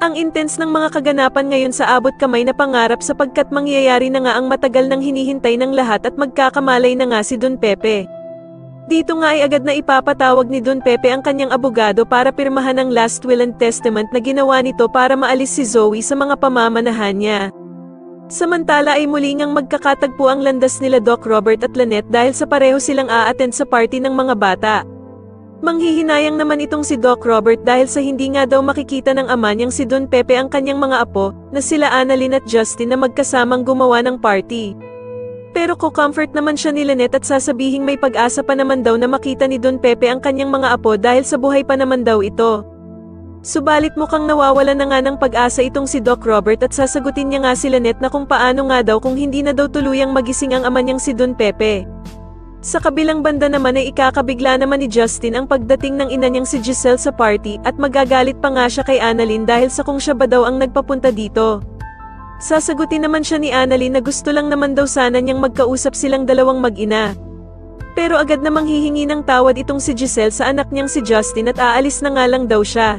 Ang intense ng mga kaganapan ngayon sa abot kamay na pangarap sapagkat mangyayari na nga ang matagal nang hinihintay ng lahat at magkakamalay na nga si Don Pepe. Dito nga ay agad na ipapatawag ni Don Pepe ang kanyang abogado para pirmahan ang last will and testament na ginawa nito para maalis si Zoe sa mga pamamanahan niya. Samantala ay muli ngang magkakatagpo ang landas nila Doc Robert at Lynette dahil sa pareho silang a-attend sa party ng mga bata. Manghihinayang naman itong si Doc Robert dahil sa hindi nga daw makikita ng ama niyang si Don Pepe ang kanyang mga apo, na sila Annalyn at Justin na magkasamang gumawa ng party. Pero ko-comfort naman siya ni Lynette at sasabihing may pag-asa pa naman daw na makita ni Don Pepe ang kanyang mga apo dahil sa buhay pa naman daw ito. Subalit mukhang nawawala na nga ng pag-asa itong si Doc Robert at sasagutin niya nga si Lynette na kung paano nga daw kung hindi na daw tuluyang magising ang ama niyang si Don Pepe. Sa kabilang banda naman ay ikakabigla naman ni Justin ang pagdating ng ina niyang si Giselle sa party at magagalit pa nga siya kay Annalyn dahil sa kung siya ba daw ang nagpapunta dito. Sasagutin naman siya ni Annalyn na gusto lang naman daw sana niyang magkausap silang dalawang mag-ina. Pero agad namang hihingi ng tawad itong si Giselle sa anak niyang si Justin at aalis na nga lang daw siya.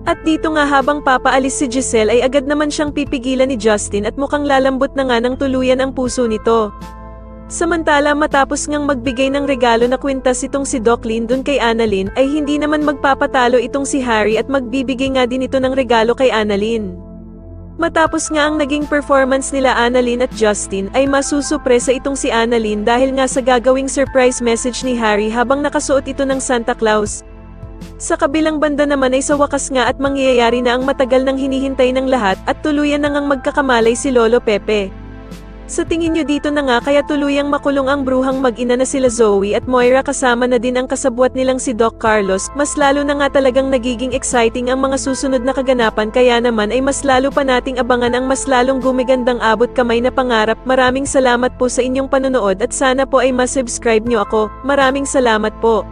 At dito nga habang papaalis si Giselle ay agad naman siyang pipigilan ni Justin at mukhang lalambot na nga ng tuluyan ang puso nito. Samantala matapos ngang magbigay ng regalo na kwintas itong si Doc Lyndon kay Annalyn ay hindi naman magpapatalo itong si Harry at magbibigay nga din ito ng regalo kay Annalyn. Matapos nga ang naging performance nila Annalyn at Justin ay masusupresa itong si Annalyn dahil nga sa gagawing surprise message ni Harry habang nakasuot ito ng Santa Claus. Sa kabilang banda naman ay sa wakas nga at mangyayari na ang matagal nang hinihintay ng lahat at tuluyan na ngang magkakamalay si Lolo Pepe. Sa tingin nyo dito na nga kaya tuluyang makulong ang bruhang mag-ina na sila Zoe at Moira kasama na din ang kasabwat nilang si Doc Carlos, mas lalo na nga talagang nagiging exciting ang mga susunod na kaganapan kaya naman ay mas lalo pa nating abangan ang mas lalong gumigandang abot kamay na pangarap. Maraming salamat po sa inyong panonood at sana po ay ma-subscribe nyo ako. Maraming salamat po.